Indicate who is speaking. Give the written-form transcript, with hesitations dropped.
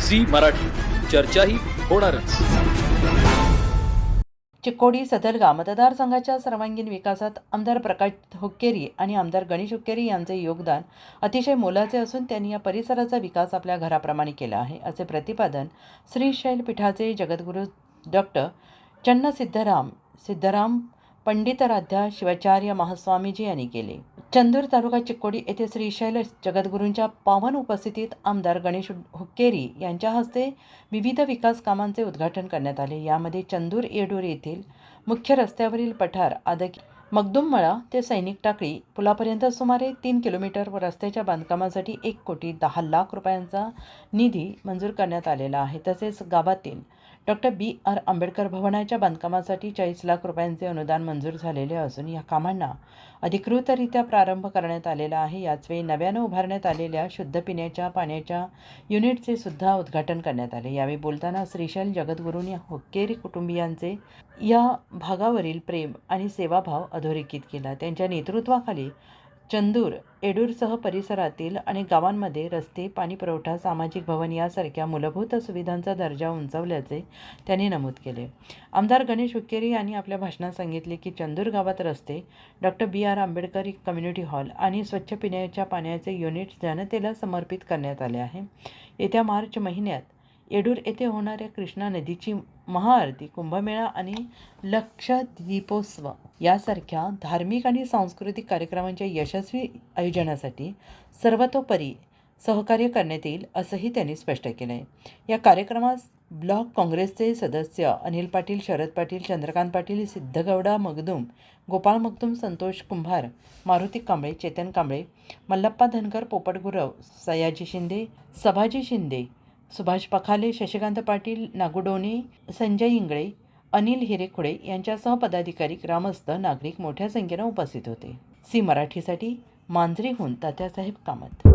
Speaker 1: Zee Marathi, चर्चाही होणारच.
Speaker 2: चिक्कोडी सदलगा मतदारसंघाच्या सर्वांगीण विकासात आमदार प्रकाश हुक्केरी आणि आमदार गणेश हुक्केरी यांचे योगदान अतिशय मोलाचे असून त्यांनी या परिसराचा विकास आपल्या घराप्रमाणे केला आहे, असे प्रतिपादन श्रीशैल पीठाचे जगद्गुरू डॉक्टर चन्न सिद्धराम पंडिताराध्या शिवाचार्य महास्वामीजी यांनी केले. चंदूर तालुका चिक्कोडी येथे श्रीशैल जगद्गुरूंच्या पावन उपस्थितीत आमदार गणेश हुक्केरी यांच्या हस्ते विविध विकास कामांचे उद्घाटन करण्यात आले. यामध्ये चंदूर येडूर येथील मुख्य रस्त्यावरील पठार आदकी मगदुममळा ते सैनिक टाकळी पुलापर्यंत सुमारे 3 किलोमीटर व रस्त्याच्या बांधकामासाठी 1,10,00,000 रुपयांचा निधी मंजूर करण्यात आलेला आहे. तसेच गावातील डॉक्टर BR आंबेडकर भवनाच्या बांधकामासाठी 40 लाख रुपयांचे अनुदान मंजूर झालेले असून या कामांना अधिकृतरित्या प्रारंभ करण्यात आलेला आहे. याचवेळी नव्यानं उभारण्यात आलेल्या शुद्ध पिण्याच्या पाण्याच्या युनिटचे सुद्धा उद्घाटन करण्यात आले. यावेळी बोलताना श्रीशैल जगद्गुरूंनी हुक्केरी कुटुंबियांचे या भागावरील प्रेम आणि सेवाभाव अधोरेखित केला. त्यांच्या नेतृत्वाखाली चंदूर येडूरसह परिसरातील अनेक गावांमध्ये रस्ते, पाणीपुरवठा, सामाजिक भवन यासारख्या मूलभूत सुविधांचा दर्जा उंचावल्याचे त्यांनी नमूद केले. आमदार गणेश हुक्केरी यांनी आपल्या भाषणात सांगितले की चंदूर गावात रस्ते, doctor BR Ambedkar community hall आणि स्वच्छ पिण्याच्या पाण्याचे युनिट जनतेला समर्पित करण्यात आले आहे. येत्या मार्च महिन्यात येडूर येथे होणाऱ्या कृष्णा नदीची महाआरती, कुंभमेळा आणि लक्षद्वीपोत्सव यासारख्या धार्मिक आणि सांस्कृतिक कार्यक्रमांच्या यशस्वी आयोजनासाठी सर्वतोपरी सहकार्य करण्यात येईल, असंही त्यांनी स्पष्ट केलं आहे. या कार्यक्रमास ब्लॉक काँग्रेसचे सदस्य अनिल पाटील, शरद पाटील, चंद्रकांत पाटील, सिद्धगौडा मगदूम, गोपाळ मगदूम, संतोष कुंभार, मारुती कांबळे, चेतन कांबळे, मल्लप्पा धनगर, पोपट गुरव, सयाजी शिंदे, सभाजी शिंदे, सुभाष पखाले, शशिकांत पाटील, नागुडोने, संजय इंगळे, अनिल हिरेखुडे यांच्यासह पदाधिकारी, ग्रामस्थ, नागरिक मोठ्या संख्येनं उपस्थित होते. झी मराठीसाठी मांजरीहून तात्यासाहेब कामत.